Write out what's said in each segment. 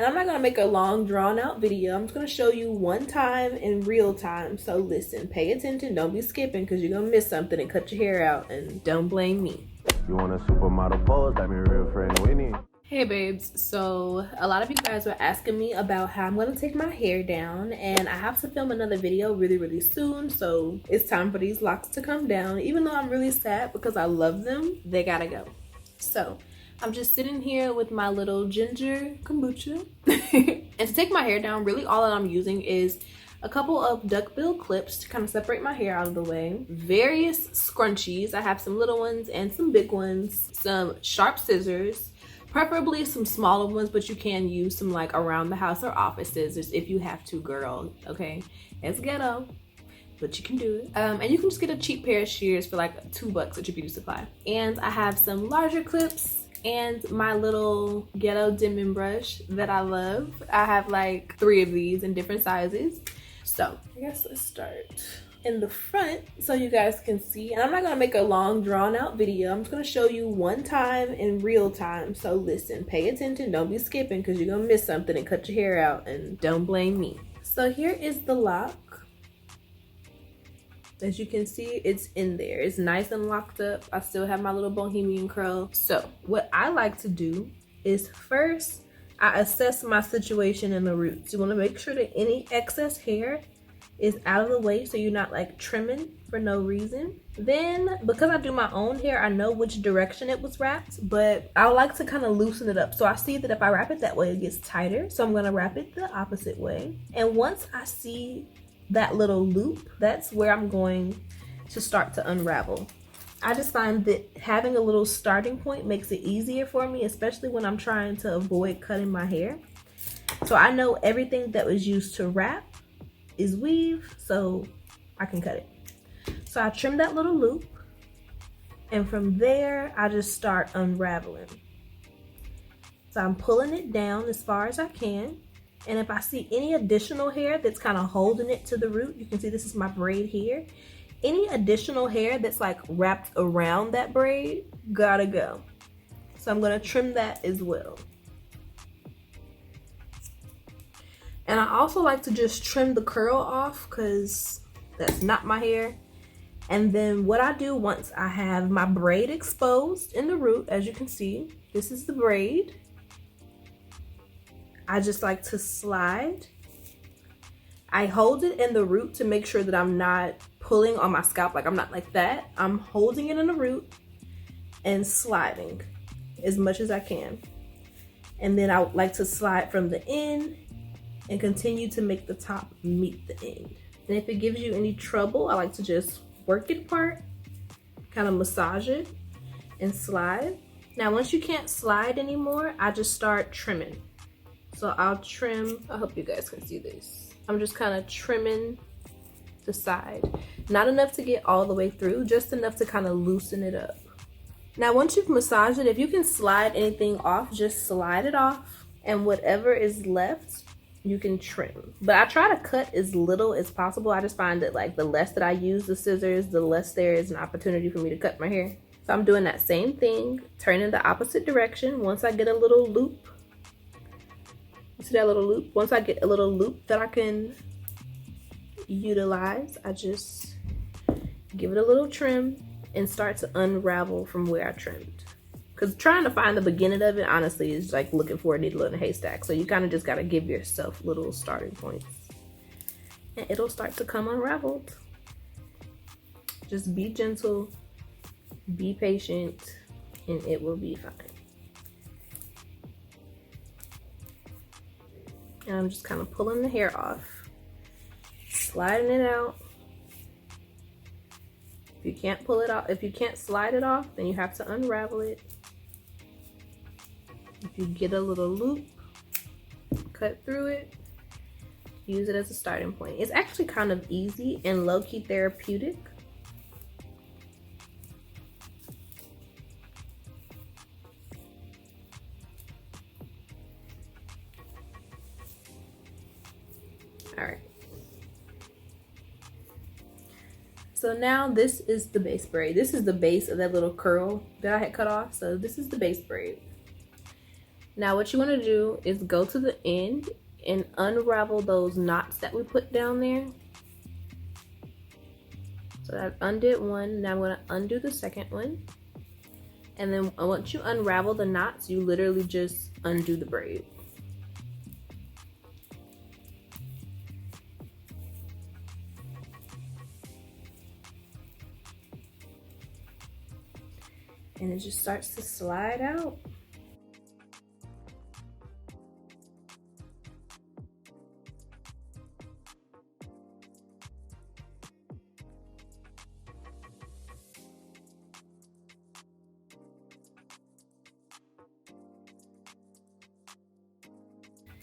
And I'm not gonna make a long drawn out video. I'm just gonna show you one time in real time. So listen, pay attention, don't be skipping because you're gonna miss something and cut your hair out, and don't blame me. You want a supermodel pose like my real friend Winnie? Hey babes, so a lot of you guys were asking me about how I'm gonna take my hair down, and I have to film another video really soon, so it's time for these locks to come down. Even though I'm really sad because I love them, they gotta go. So I'm just sitting here with my little ginger kombucha. And to take my hair down, really all that I'm using is a couple of duckbill clips to kind of separate my hair out of the way, various scrunchies. I have some little ones and some big ones, some sharp scissors, preferably some smaller ones, but you can use some like around the house or office scissors if you have to, girl. Okay, it's ghetto, but you can do it. And you can just get a cheap pair of shears for like $2 at your beauty supply. And I have some larger clips and my little ghetto dimming brush that I love. I have like 3 of these in different sizes. So I guess let's start in the front so you guys can see. And I'm not gonna make a long drawn out video. I'm just gonna show you one time in real time. So listen, pay attention, don't be skipping because you're gonna miss something and cut your hair out, and don't blame me. So here is the lock. As you can see, it's in there. It's nice and locked up. I still have my little bohemian curl. So what I like to do is first, I assess my situation in the roots. You want to make sure that any excess hair is out of the way so you're not like trimming for no reason. Then, because I do my own hair, I know which direction it was wrapped, but I like to kind of loosen it up. So I see that if I wrap it that way, it gets tighter. So I'm gonna wrap it the opposite way. And once I see that little loop, that's where I'm going to start to unravel. I just find that having a little starting point makes it easier for me, especially when I'm trying to avoid cutting my hair. So I know everything that was used to wrap is weave, so I can cut it. So I trim that little loop, and from there I just start unraveling. So I'm pulling it down as far as I can. And if I see any additional hair that's kind of holding it to the root, you can see this is my braid here. Any additional hair that's like wrapped around that braid, gotta go. So I'm gonna trim that as well. And I also like to just trim the curl off because that's not my hair. And then what I do once I have my braid exposed in the root, as you can see, this is the braid. I just like to slide. I hold it in the root to make sure that I'm not pulling on my scalp, like I'm not like that. I'm holding it in the root and sliding as much as I can. And then I like to slide from the end and continue to make the top meet the end. And if it gives you any trouble, I like to just work it apart, kind of massage it and slide. Now, once you can't slide anymore, I just start trimming. So I'll trim, I hope you guys can see this. I'm just kind of trimming the side. Not enough to get all the way through, just enough to kind of loosen it up. Now, once you've massaged it, if you can slide anything off, just slide it off. And whatever is left, you can trim. But I try to cut as little as possible. I just find that like the less that I use the scissors, the less there is an opportunity for me to cut my hair. So I'm doing that same thing, turning the opposite direction. Once I get a little loop, see that little loop? Once I get a little loop that I can utilize, I just give it a little trim and start to unravel from where I trimmed. Because trying to find the beginning of it, honestly, is like looking for a needle in a haystack. So you kind of just got to give yourself little starting points. And it'll start to come unraveled. Just be gentle, be patient, and it will be fine. And I'm just kind of pulling the hair off, sliding it out. If you can't pull it off, if you can't slide it off, then you have to unravel it. If you get a little loop, cut through it, use it as a starting point. It's actually kind of easy and low-key therapeutic. All right. So now this is the base braid. This is the base of that little curl that I had cut off. So this is the base braid. Now what you want to do is go to the end and unravel those knots that we put down there. So I undid one, now I'm going to undo the second one. And then once you unravel the knots, you literally just undo the braid. And it just starts to slide out.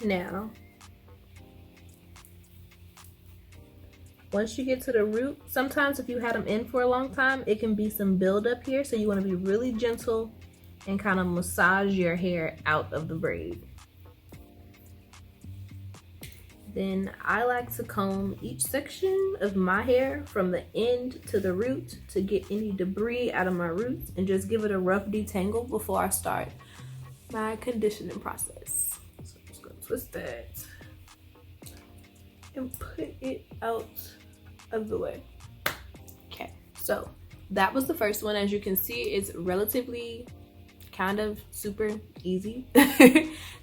Now, once you get to the root, sometimes if you had them in for a long time, it can be some buildup here. So you want to be really gentle and kind of massage your hair out of the braid. Then I like to comb each section of my hair from the end to the root to get any debris out of my roots and just give it a rough detangle before I start my conditioning process. So I'm just gonna twist that and put it out of the way. Okay, so that was the first one. As you can see, it's relatively kind of super easy.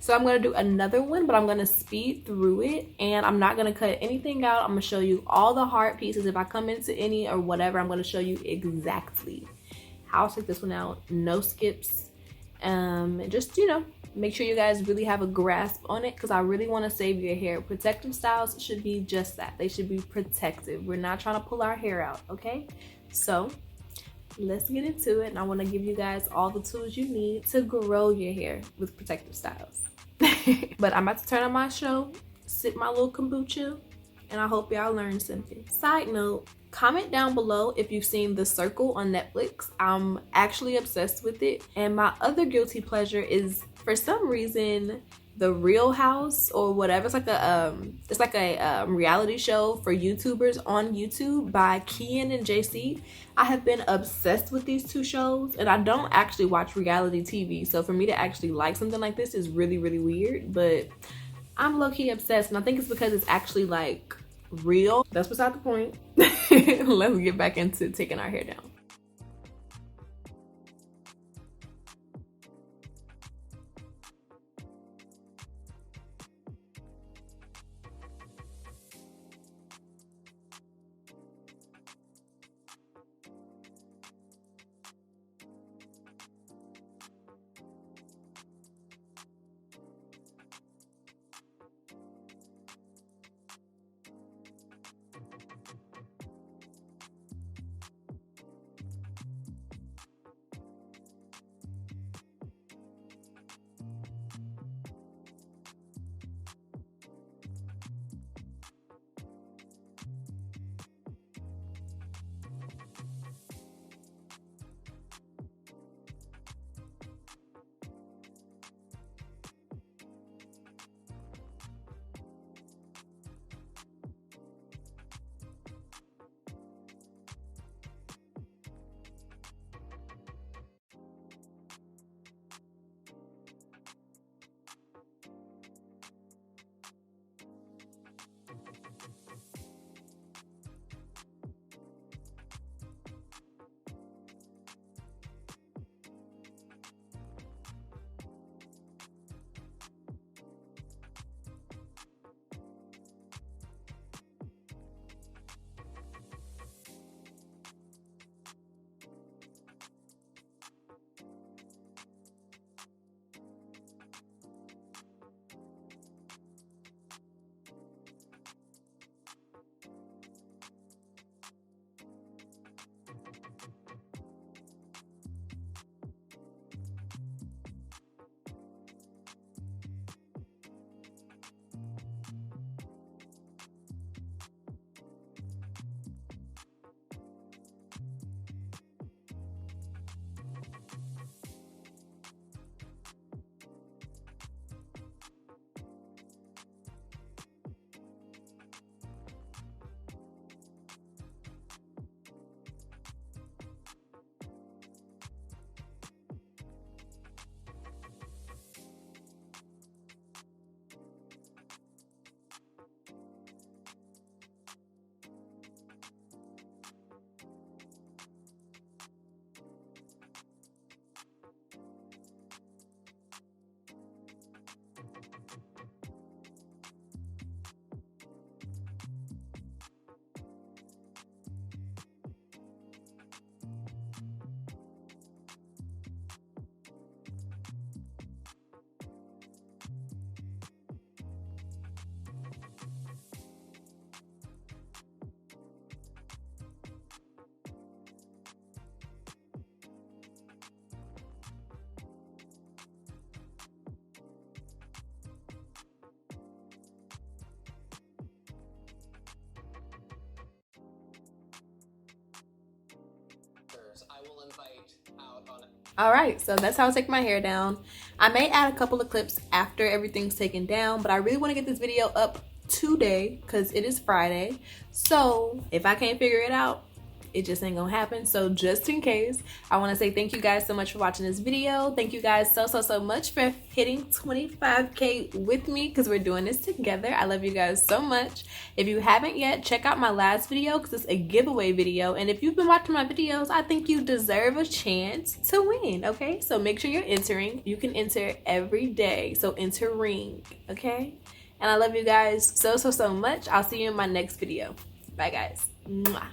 So I'm gonna do another one, but I'm gonna speed through it and I'm not gonna cut anything out. I'm gonna show you all the hard pieces. If I come into any or whatever, I'm gonna show you exactly how to take this one out. No skips. Just, you know, make sure you guys really have a grasp on it because I really want to save your hair. Protective styles should be just that. They should be protective. We're not trying to pull our hair out, okay? So let's get into it, and I want to give you guys all the tools you need to grow your hair with protective styles. But I'm about to turn on my show, sip my little kombucha, and I hope y'all learned something. Side note, comment down below if you've seen The Circle on Netflix. I'm actually obsessed with it. And my other guilty pleasure is, for some reason, The Real House or whatever. It's like a reality show for YouTubers on YouTube by Kian and JC. I have been obsessed with these two shows, and I don't actually watch reality TV. So for me to actually like something like this is really, really weird, but I'm low-key obsessed, and I think it's because it's actually like real. That's beside the point. Let's get back into taking our hair down. All right, so that's how I take my hair down. I may add a couple of clips after everything's taken down, but I really want to get this video up today because it is Friday. So if I can't figure it out, it just ain't gonna happen. So just in case, I want to say thank you guys so much for watching this video. Thank you guys so much for hitting 25K with me because we're doing this together. I love you guys so much. If you haven't yet, check out my last video because it's a giveaway video, and if you've been watching my videos, I think you deserve a chance to win. Okay, so make sure you're entering. You can enter every day, so entering. Okay, and I love you guys so much. I'll see you in my next video. Bye guys. Mwah.